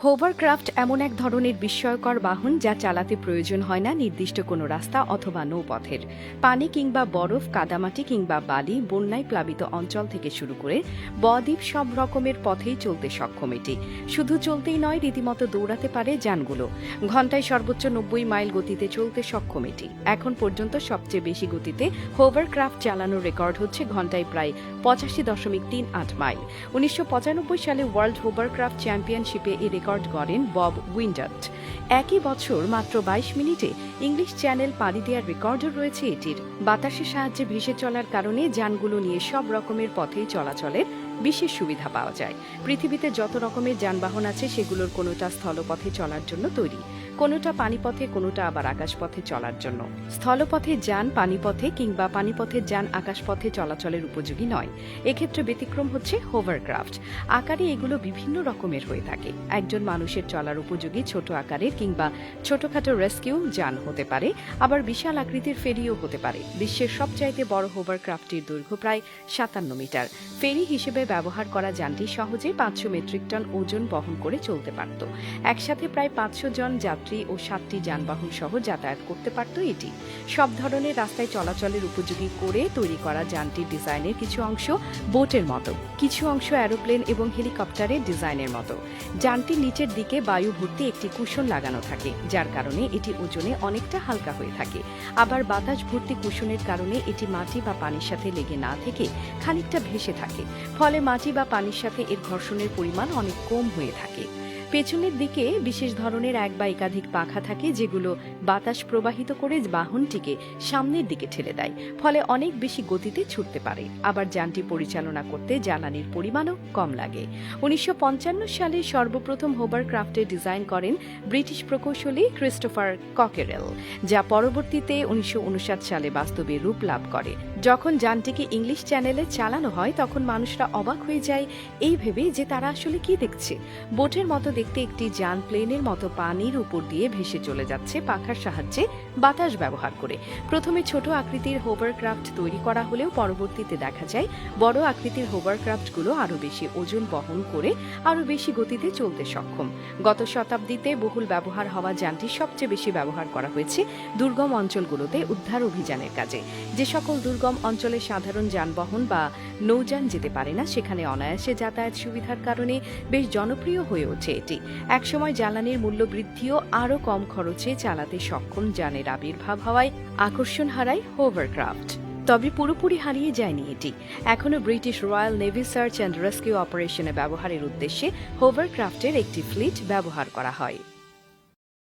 Hovercraft এমন এক ধরনের বিস্ময়কর বাহন যা চালাতে প্রয়োজন হয় না নির্দিষ্ট কোনো রাস্তা অথবা নৌপথের। পানি কিংবা বরফ, কাদামাটি কিংবা বালি, বন্যায় প্লাবিত অঞ্চল থেকে শুরু করে বদ্বীপ সব রকমের পথেই চলতে সক্ষম এটি। শুধু চলতেই নয়, রীতিমতো দৌড়াতে পারে যানগুলো। ঘণ্টায় সর্বোচ্চ ৯০ মাইল গতিতে চলতে সক্ষম এটি। এখন পর্যন্ত সবচেয়ে বেশি গতিতে হোভারক্রাফট চালানোর রেকর্ড হচ্ছে ঘণ্টায় প্রায় ৮৫.৩৮ মাইল। ১৯৯৫ সালে ওয়ার্ল্ড হোভারক্রাফট চ্যাম্পিয়নশিপে এই রেকর্ড গড়েন বব উইন্ডাট। একই বছর মাত্র ২২ মিনিটে ইংলিশ চ্যানেল পাড়ি দেওয়ার রেকর্ডও রয়েছে এটির। বাতাসের সাহায্যে ভেসে চলার কারণে যানগুলো নিয়ে সব রকমের পথেই চলাচলের বিশেষ সুবিধা পাওয়া যায়। পৃথিবীতে যত রকমের যানবাহন আছে সেগুলোর কোনোটা স্থলপথে চলার জন্য তৈরি, কোনোটা পানিপথে, কোনোটা আবার আকাশপথে চলার জন্য। স্থলপথের যান পানিপথে কিংবা পানিপথের যান আকাশপথে চলাচলের উপযোগী নয়। এক্ষেত্রে ব্যতিক্রম হচ্ছে হোভারক্রাফট। আকারে এগুলো বিভিন্ন রকমের হয়ে থাকে। একজন মানুষের চলার উপযোগী ছোট আকারের কিংবা ছোটখাটো রেস্কিউ যান হতে পারে, আবার বিশাল আকৃতির ফেরিও হতে পারে। বিশ্বের সবচাইতে বড় হোভারক্রাফটটির দৈর্ঘ্য প্রায় ৫৭ মিটার। ফেরি হিসেবে ব্যবহার করা যানটি সহজে ৫০০ মেট্রিক টন ওজন বহন করে চলতে পারত। একসাথে প্রায় ৫০০ জন যাত্রী ও ৭টি যানবাহন সহ যাতায়াত করতে পারত এটি। সব ধরনের রাস্তায় চলাচলের উপযোগী করে তৈরি করা যানটির ডিজাইনের কিছু অংশ বোটের মতো, কিছু অংশ অ্যারোপ্লেন এবং হেলিকপ্টারের ডিজাইনের মতো। যানটির নিচের দিকে বায়ু ভর্তি একটি কুশন লাগানো থাকে, যার কারণে এটি ওজনে অনেকটা হালকা হয়ে থাকে। আবার বাতাস ভর্তি কুশনের কারণে এটি মাটি বা পানির সাথে লেগে না থেকে খানিকটা ভেসে থাকে, ফলে মাটি বা পানির সাথে এর ঘর্ষণের পরিমাণ অনেক কম হয়ে থাকে। পেছনের দিকে বিশেষ ধরনের এক বা একাধিক পাখা থাকে, যেগুলো বাতাস প্রবাহিত করে বাহনটিকে সামনের দিকে ঠেলে দেয়, ফলে অনেক বেশি গতিতে ছুটতে পারে। আবার যানটি পরিচালনা করতে জ্বালানির পরিমাণও কম লাগে। ১৯৫৫ সালে সর্বপ্রথম হোভারক্রাফটের ডিজাইন করেন ব্রিটিশ প্রকৌশলী ক্রিস্টোফার ককেরেল, যা পরবর্তীতে ১৯৫৯ সালে বাস্তবে রূপ লাভ করে। যখন যানটিকে ইংলিশ চ্যানেলে চালানো হয় তখন মানুষরা অবাক হয়ে যায় এই ভেবে যে তারা আসলে কি দেখছে। বোটের মতো দেখতে একটি যান প্লেনের মতো পানির উপর দিয়ে ভেসে চলে যাচ্ছে পাখার সাহায্যে বাতাস ব্যবহার করে। প্রথমে ছোট আকৃতির হোভারক্রাফট তৈরি করা হলেও পরবর্তীতে দেখা যায় বড় আকৃতির হোভারক্রাফটগুলো আরও বেশি ওজন বহন করে আরও বেশি গতিতে চলতে সক্ষম। গত শতাব্দীতে বহুল ব্যবহার হওয়া যানটি সবচেয়ে বেশি ব্যবহার করা হয়েছে দুর্গম অঞ্চলগুলোতে উদ্ধার অভিযানের কাজে। যে সকল দুর্গম অঞ্চলে সাধারণ যানবাহন বা নৌযান যেতে পারে না, সেখানে অনায়াসে যাতায়াত সুবিধার কারণে বেশ জনপ্রিয় হয়ে ওঠে এটি। একসময় জ্বালানির মূল্য বৃদ্ধিও আরও কম খরচে চালাতে সক্ষম যানের আবির্ভাব হওয়ায় আকর্ষণ হারায় হোভারক্রাফট। তবে পুরোপুরি হারিয়ে যায়নি এটি। এখনও British royal navy search and rescue অপারেশনে ব্যবহারের উদ্দেশ্যে হোভারক্রাফটের একটি ফ্লিট ব্যবহার করা হয়।